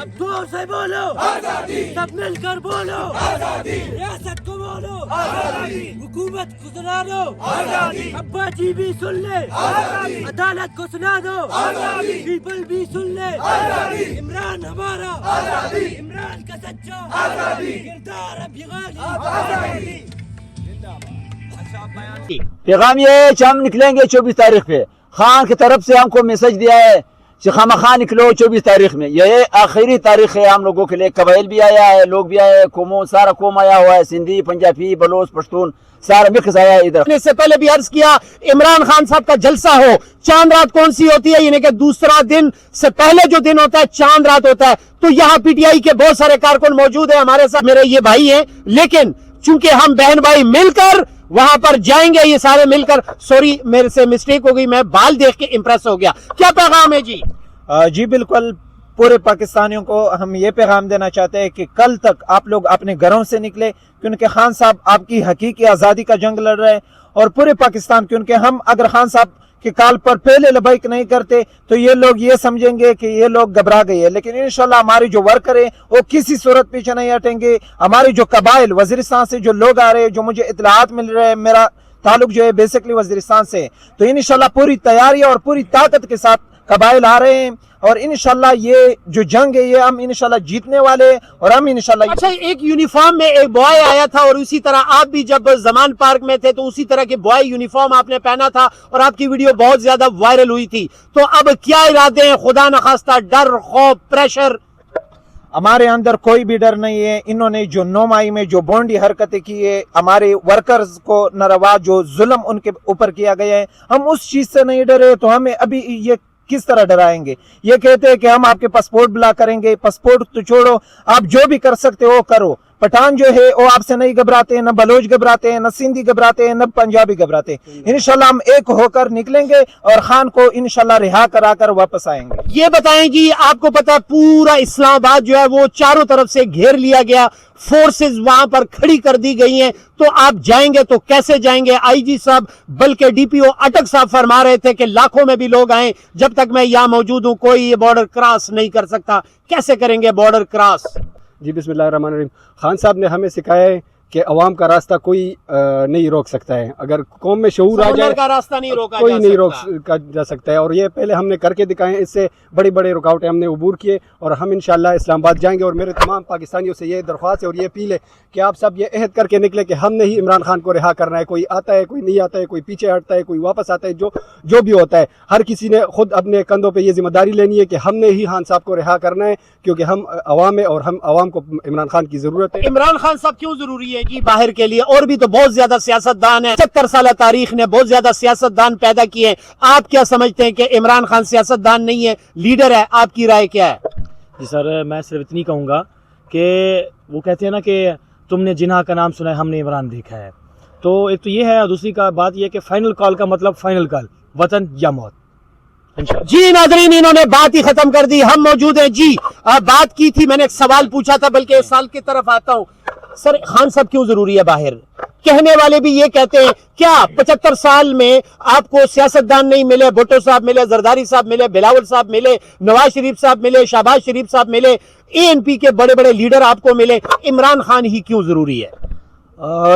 अब जोर से बोलो आजादी, सब मिलकर बोलो आजादी, रियासत को बोलो आजादी, हुकूमत को सुना दो आजादी, अब्बा जी भी सुन ले आजादी, अदालत को सुना दो आजादी, पीपल भी सुन ले आजादी, इमरान हमारा आजादी, इमरान का सच्चा आजादी, किरदार अब गाली आजादी। पैगाम ये है कि हम निकलेंगे 24 तारीख पे। खान की तरफ से हमको मैसेज दिया है कि खामखा निकलो 24 तारीख में। ये आखिरी तारीख है हम लोगों के लिए। कबाइल भी आया है, लोग भी आए, कौमों सारा कौम आया हुआ है, सिंधी, पंजाबी, बलोच, पश्तून सारा मिक्स आया है इधर। इससे पहले भी अर्ज किया, इमरान खान साहब का जलसा हो, चांद रात कौन सी होती है, यानी कि दूसरा दिन से पहले जो दिन होता है चांद रात होता है। तो यहाँ पीटीआई के बहुत सारे कारकुन मौजूद है हमारे साथ, मेरे ये भाई हैं, लेकिन चूंकि हम बहन भाई मिलकर वहां पर जाएंगे, ये सारे मिलकर। सॉरी मेरे से मिस्टेक हो गई, मैं बाल देख के इंप्रेस हो गया। क्या पैगाम है जी? जी बिल्कुल, पूरे पाकिस्तानियों को हम ये पैगाम देना चाहते हैं कि कल तक आप लोग अपने घरों से निकले, क्योंकि खान साहब आपकी हकीकी आज़ादी का जंग लड़ रहे हैं और पूरे पाकिस्तान। क्योंकि हम अगर खान साहब के काल पर पहले लबैक नहीं करते तो ये लोग ये समझेंगे कि ये लोग घबरा गए हैं, लेकिन इंशाल्लाह हमारी जो वर्कर है वो किसी सूरत पीछे नहीं हटेंगे। हमारी जो कबाइल वजीरिस्तान से जो लोग आ रहे हैं, जो मुझे इतलात मिल रहे हैं, मेरा ताल्लुक जो है बेसिकली वजीरिस्तान से, तो इंशाल्लाह पूरी तैयारी और पूरी ताकत के साथ कबाइल आ रहे हैं और इंशाल्लाह ये जो जंग है ये हम इंशाल्लाह जीतने वाले हैं और हम इंशाल्लाह। अच्छा, एक यूनिफॉर्म में एक बॉय आया था और उसी तरह आप भी जब जमान पार्क में थे तो उसी तरह के बॉय यूनिफॉर्म आपने पहना था और आपकी वीडियो बहुत ज्यादा वायरल हुई थी। तो अब क्या इरादे हैं? खुदा न खास्ता डर, खौफ, प्रेशर? हमारे अंदर कोई भी डर नहीं है। इन्होंने जो 9 मई में जो बोंडी हरकतें की है, हमारे वर्कर्स को नरवा जो जुल्म उनके ऊपर किया गया है, हम उस चीज से नहीं डरे। तो हमें अभी ये किस तरह डराएंगे? ये कहते हैं कि हम आपके पासपोर्ट ब्लॉक करेंगे। पासपोर्ट तो छोड़ो, आप जो भी कर सकते हो करो। पठान जो है वो आपसे नहीं घबराते हैं, न बलोच घबराते हैं, न सिंधी घबराते हैं, न पंजाबी घबराते हैं। इंशाल्लाह हम एक होकर निकलेंगे और खान को इंशाल्लाह रिहा कराकर वापस आएंगे। ये बताएं जी, आपको पता है पूरा इस्लामाबाद जो है वो चारों तरफ से घेर लिया गया, फोर्सेस वहां पर खड़ी कर दी गई हैं। तो आप जाएंगे तो कैसे जाएंगे? आईजी साहब बल्कि डीपीओ अटक साहब फरमा रहे थे कि लाखों में भी लोग आए, जब तक मैं यहां मौजूद हूं कोई ये बॉर्डर क्रॉस नहीं कर सकता। कैसे करेंगे बॉर्डर क्रॉस? जी बिस्मिल्लाहिर्रहमानिर्रहीम। खान साहब ने हमें सिखाया है कि अवाम का रास्ता कोई नहीं रोक सकता है। अगर कौम में शऊर आ जाए का रास्ता नहीं रोका कोई नहीं रोक जा सकता है। और ये पहले हमने करके दिखाए हैं, इससे बड़ी बड़ी रुकावटें हमने अबूर किए और हम इंशाल्लाह इस्लामाबाद जाएंगे। और मेरे तमाम पाकिस्तानियों से ये दरख्वास्त है और ये अपील है कि आप सब ये अहद करके निकले कि हमने ही इमरान खान को रिहा करना है। कोई आता है, कोई नहीं आता है, कोई पीछे हटता है, कोई वापस आता है, जो भी होता है, हर किसी ने खुद अपने कंधों पर ये जिम्मेदारी लेनी है कि हमने ही खान साहब को रिहा करना है, क्योंकि हम अवाम है और हम अवाम को इमरान खान की जरूरत है। इमरान खान साहब क्यों जरूरी है जी बाहर के लिए? और भी तो बहुत ज्यादा सियासतदान है, 70 साल तारीख ने बहुत ज्यादा सियासतदान पैदा किए। आप क्या समझते हैं कि इमरान खान सियासतदान नहीं है, लीडर है? आपकी राय क्या है? जी सर, मैं सिर्फ इतनी कहूँगा कि वो कहते हैं ना कि तुमने जिन्हा का नाम सुना है, हमने इमरान देखा है। तो एक तो ये है, और दूसरी का बात ये है कि फाइनल कॉल का मतलब फाइनल कॉल, वतन या मौत। जी नाज़रीन, इन्होंने बात ही खत्म कर दी। हम मौजूद हैं जी, बात की थी, मैंने एक सवाल पूछा था, बल्कि इस साल की तरफ आता हूँ। सर, खान साहब क्यों जरूरी है बाहर? कहने वाले भी ये कहते हैं, क्या 75 साल में आपको सियासतदान नहीं मिले? भुट्टो साहब मिले, जरदारी साहब मिले, बिलावल साहब मिले, नवाज शरीफ साहब मिले, शहबाज शरीफ साहब मिले, एएनपी के बड़े बड़े लीडर आपको मिले, इमरान खान ही क्यों जरूरी है?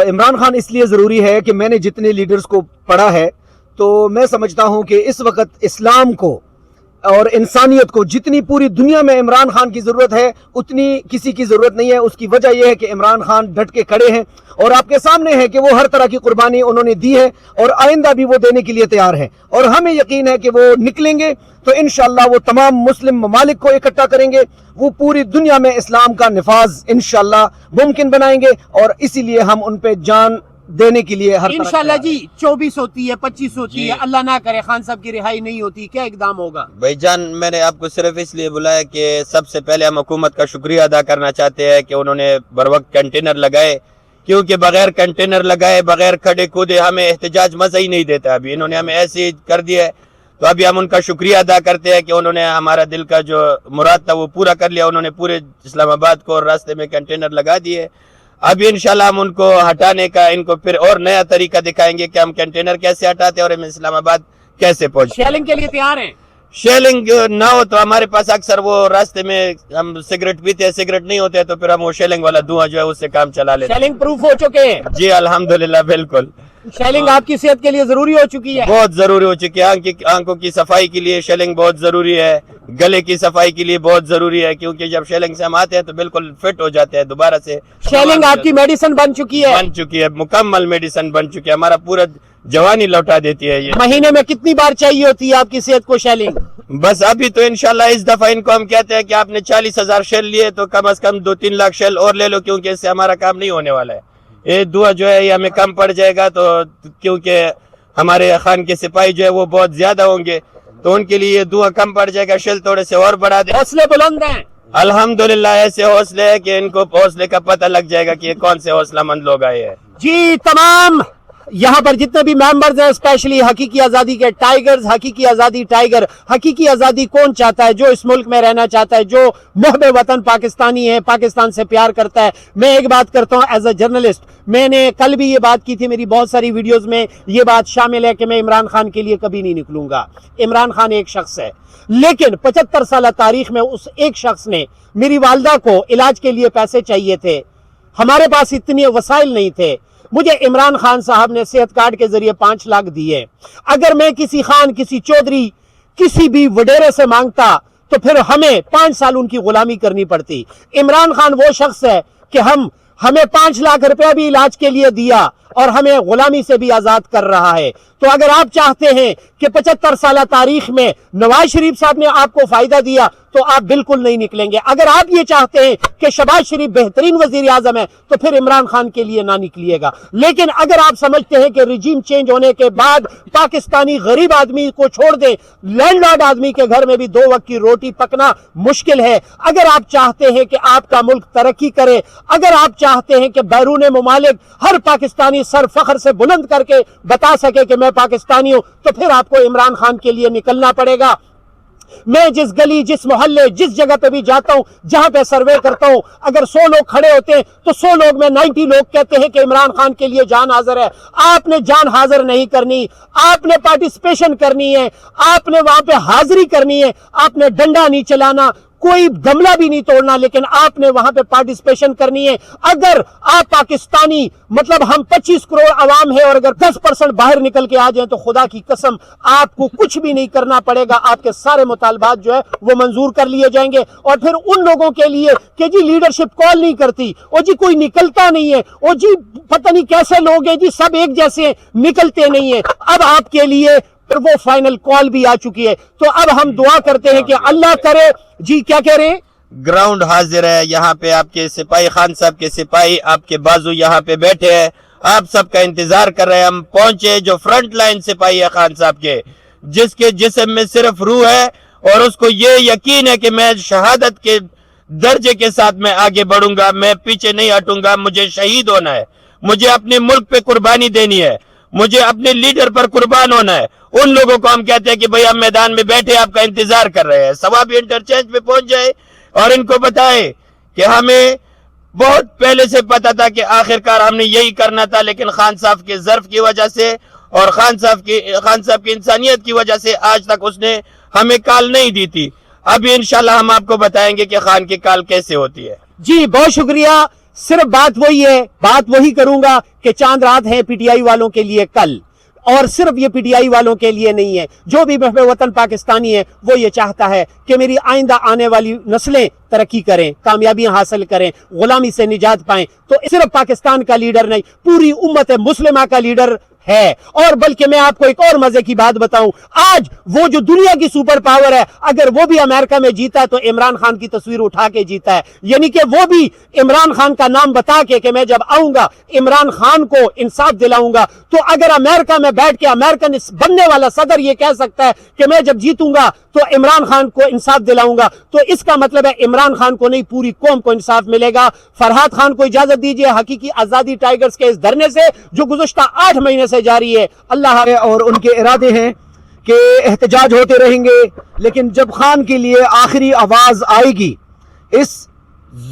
इमरान खान इसलिए ज़रूरी है कि मैंने जितने लीडर्स को पढ़ा है तो मैं समझता हूं कि इस वक्त इस्लाम को और इंसानियत को जितनी पूरी दुनिया में इमरान खान की ज़रूरत है उतनी किसी की ज़रूरत नहीं है। उसकी वजह यह है कि इमरान खान डट के खड़े हैं और आपके सामने है कि वो हर तरह की कुर्बानी उन्होंने दी है और आइंदा भी वो देने के लिए तैयार है। और हमें यकीन है कि वो निकलेंगे तो इंशाल्लाह वो तमाम मुस्लिम ममालिक को इकट्ठा करेंगे, वो पूरी दुनिया में इस्लाम का निफाज इंशाल्लाह मुमकिन बनाएंगे और इसीलिए हम उन पे जान देने के लिए हर इंशाल्लाह जी 24 होती है, 25 होती है, अल्लाह ना करे खान साहब की रिहाई नहीं होती, क्या इकदाम होगा? भाईजान, मैंने आपको सिर्फ इसलिए बुलाया कि सबसे पहले हम हुकूमत का शुक्रिया अदा करना चाहते हैं कि उन्होंने बर वक्त कंटेनर लगाए, क्योंकि बगैर कंटेनर लगाए, बगैर खड़े कूदे हमें एहतजाज मजा ही नहीं देता। अभी इन्होंने हमें ऐसे कर दिया है, तो अभी हम उनका शुक्रिया अदा करते हैं कि उन्होंने हमारा दिल का जो मुराद था वो पूरा कर लिया। उन्होंने पूरे इस्लामाबाद को और रास्ते में कंटेनर लगा दिए। अभी इंशाल्लाह हम उनको हटाने का इनको फिर और नया तरीका दिखाएंगे कि हम कंटेनर कैसे हटाते हैं और हम इस्लामाबाद कैसे पहुंचे। शेलिंग के लिए तैयार हैं? शेलिंग ना हो तो हमारे पास अक्सर वो रास्ते में हम सिगरेट पीते हैं, सिगरेट नहीं होते तो फिर हम वो शेलिंग वाला धुआं जो है उससे काम चला लेते हैं। शेलिंग प्रूफ हो चुके हैं? जी अल्हम्दुलिल्लाह, बिल्कुल। शेलिंग आपकी सेहत के लिए जरूरी हो चुकी है? बहुत जरूरी हो चुकी है। आंखों की सफाई के लिए शेलिंग बहुत जरूरी है, गले की सफाई के लिए बहुत जरूरी है, क्योंकि जब शेलिंग से हम आते हैं तो बिल्कुल फिट हो जाते हैं दोबारा से। शेलिंग आपकी मेडिसिन बन चुकी है? बन चुकी है, मुकम्मल मेडिसिन बन चुकी है, हमारा पूरा जवानी लौटा देती है ये। महीने में कितनी बार चाहिए होती है आपकी सेहत को शेलिंग? बस अभी तो इंशाल्लाह इस दफा इनको हम कहते हैं कि आपने 40,000 शेल लिए तो कम से कम 2-3 लाख शेल और ले लो, क्योंकि इससे हमारा काम नहीं होने वाला है। ये दुआ जो है ये हमें कम पड़ जाएगा, तो क्योंकि हमारे खान के सिपाही जो है वो बहुत ज्यादा होंगे, तो उनके लिए ये दुआ कम पड़ जाएगा, शेल थोड़े से और बढ़ा दे। हौसले बुलंद हैं? अल्हम्दुलिल्लाह, ऐसे हौसले है कि इनको हौसले का पता लग जाएगा कि ये कौन से हौसलामंद लोग आए हैं। जी, तमाम यहाँ पर जितने भी मेंबर्स हैं, स्पेशली हकीकी आजादी के टाइगर्स, हकीकी आजादी टाइगर, हकीकी आजादी कौन चाहता है? जो इस मुल्क में रहना चाहता है, जो मुहब्बे वतन पाकिस्तानी है, पाकिस्तान से प्यार करता है। मैं एक बात करता हूँ एज अ जर्नलिस्ट, मैंने कल भी ये बात की थी, मेरी बहुत सारी वीडियोस में ये बात शामिल है कि मैं इमरान खान के लिए कभी नहीं निकलूंगा। इमरान खान एक शख्स है, लेकिन 75 साल तारीख में उस एक शख्स ने, मेरी वालदा को इलाज के लिए पैसे चाहिए थे, हमारे पास इतने वसाइल नहीं थे, मुझे इमरान खान साहब ने सेहत कार्ड के जरिए 5 लाख दिए। अगर मैं किसी खान, किसी चौधरी, किसी भी वडेरे से मांगता तो फिर हमें 5 साल उनकी गुलामी करनी पड़ती। इमरान खान वो शख्स है कि हमें 5 लाख रुपया भी इलाज के लिए दिया और हमें गुलामी से भी आजाद कर रहा है। तो अगर आप चाहते हैं कि 75 साल तारीख में नवाज शरीफ साहब ने आपको फायदा दिया तो आप बिल्कुल नहीं निकलेंगे। अगर आप ये चाहते हैं कि शहबाज शरीफ बेहतरीन वजीर आजम है तो फिर इमरान खान के लिए ना निकलिएगा। लेकिन अगर आप समझते हैं कि रिजीम चेंज होने के बाद पाकिस्तानी गरीब आदमी को छोड़ दें, लैंडलॉर्ड आदमी के घर में भी 2 वक्त की रोटी पकना मुश्किल है, अगर आप चाहते हैं कि आपका मुल्क तरक्की करे, अगर आप चाहते हैं कि बैरून मुमालिक हर पाकिस्तानी सर फख्र से बुलंद करके बता सके कि मैं पाकिस्तानी हूं, तो फिर आपको इमरान खान के लिए निकलना पड़ेगा। मैं जिस गली, जिस मोहल्ले, जिस जगह पे भी जाता हूं, जहां पे सर्वे करता हूं, अगर 100 लोग खड़े होते हैं तो 100 लोग में 90 लोग कहते हैं कि इमरान खान के लिए जान हाजिर है। आपने जान हाजिर नहीं करनी, आपने पार्टिसिपेशन करनी है, आपने वहां पे हाजिरी करनी है, आपने डंडा नहीं चलाना, कोई गमला भी नहीं तोड़ना, लेकिन आपने वहां पे पार्टिसिपेशन करनी है। अगर आप पाकिस्तानी, मतलब हम 25 करोड़ आवाम है, और अगर 10% बाहर निकल के आ जाए तो खुदा की कसम आपको कुछ भी नहीं करना पड़ेगा, आपके सारे मुतालबात जो है वो मंजूर कर लिए जाएंगे। और फिर उन लोगों के लिए कि जी लीडरशिप कॉल नहीं करती, और जी कोई निकलता नहीं है, और जी पता नहीं कैसे लोग हैं जी, सब एक जैसे निकलते नहीं है, अब आपके लिए फिर वो फाइनल कॉल भी आ चुकी है। तो अब हम दुआ करते हैं कि अल्लाह करे। जी क्या कह रहे हैं? ग्राउंड हाजिर है, यहाँ पे आपके सिपाही, खान साहब के सिपाही आपके बाजू यहाँ पे बैठे हैं, आप सबका इंतजार कर रहे हैं। हम पहुंचे, जो फ्रंट लाइन सिपाही है खान साहब के, जिसके जिस्म में सिर्फ रूह है और उसको ये यकीन है कि मैं शहादत के दर्जे के साथ मैं आगे बढ़ूंगा, मैं पीछे नहीं हटूंगा, मुझे शहीद होना है, मुझे अपने मुल्क पे कुर्बानी देनी है, मुझे अपने लीडर पर कुर्बान होना है। उन लोगों को हम कहते हैं कि भाई हम मैदान में बैठे आपका इंतजार कर रहे हैं। सवाबी इंटरचेंज पे पहुंच जाए और इनको बताए कि हमें बहुत पहले से पता था कि आखिरकार हमने यही करना था, लेकिन खान साहब के ज़र्फ की वजह से और खान साहब की इंसानियत की वजह से आज तक उसने हमें काल नहीं दी थी। अभी इंशाल्लाह हम आपको बताएंगे कि खान की काल कैसे होती है। जी बहुत शुक्रिया। सिर्फ बात वही है, बात वही करूंगा कि चांद रात है पीटीआई वालों के लिए कल, और सिर्फ ये पीटीआई वालों के लिए नहीं है। जो भी महबूब वतन पाकिस्तानी है वो ये चाहता है कि मेरी आइंदा आने वाली नस्लें तरक्की करें, कामयाबियां हासिल करें, गुलामी से निजात पाएं। तो सिर्फ पाकिस्तान का लीडर नहीं, पूरी उम्मत मुस्लिमा का लीडर है। और बल्कि मैं आपको एक और मजे की बात बताऊं, आज वो जो दुनिया की सुपर पावर है, अगर वो भी अमेरिका में जीता है तो इमरान खान की तस्वीर उठा के जीता है, यानी कि वो भी इमरान खान का नाम बता के कि मैं जब आऊंगा इमरान खान को इंसाफ दिलाऊंगा। तो अगर अमेरिका में बैठ के अमेरिकन बनने वाला सदर ये कह सकता है कि मैं जब जीतूंगा तो इमरान खान को इंसाफ दिलाऊंगा, तो इसका मतलब है इमरान खान को नहीं पूरी कौम को इंसाफ मिलेगा। फरहाद खान को इजाजत दीजिए हकीकी आजादी टाइगर्स के इस धरने से जो गुज़श्ता 8 महीने से जारी है। अल्लाह और उनके इरादे हैं कि एहतजाज होते रहेंगे, लेकिन जब खान के लिए आखिरी आवाज आएगी, इस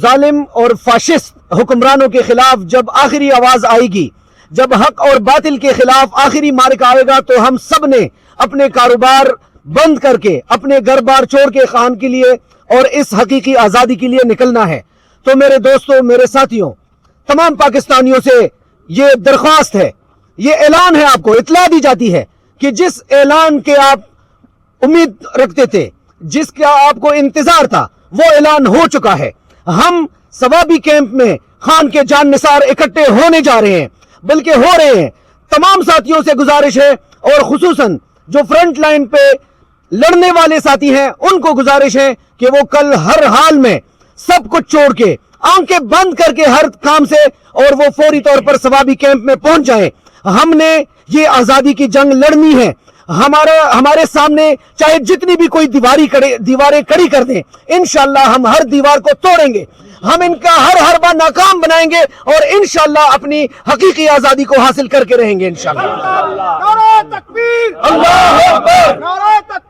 जालिम और फाशिस्ट हुक्मरानों के खिलाफ जब आखिरी आवाज आएगी, जब हक और बातिल के खिलाफ आखिरी मार्का आएगा, तो हम सब ने अपने कारोबार बंद करके अपने घर बार छोड़ के खान के लिए और इस हकीकी आज़ादी के लिए निकलना है। तो मेरे दोस्तों, मेरे साथियों, तमाम पाकिस्तानियों से ये दरख्वास्त है, ये ऐलान है, आपको इत्तला दी जाती है कि जिस ऐलान के आप उम्मीद रखते थे, जिसका आपको इंतजार था, वो ऐलान हो चुका है। हम सवाबी कैंप में खान के जान निसार इकट्ठे होने जा रहे हैं, बल्कि हो रहे हैं। तमाम साथियों से गुजारिश है, और खुसूसन जो फ्रंट लाइन पे लड़ने वाले साथी हैं, उनको गुजारिश है कि वो कल हर हाल में सब कुछ छोड़ के, आंखें बंद करके हर काम से, और वो फौरी तौर पर सवाबी कैंप में पहुंच जाएं। हमने ये आजादी की जंग लड़नी है। हमारे सामने चाहे जितनी भी कोई दीवारें खड़ी कर दें, इंशाअल्लाह हम हर दीवार को तोड़ेंगे, हम इनका हर बार नाकाम बनाएंगे, और इंशाअल्लाह अपनी हकीकी आजादी को हासिल करके रहेंगे इंशाअल्लाह। नारे तकबीर, अल्लाहू अकबर।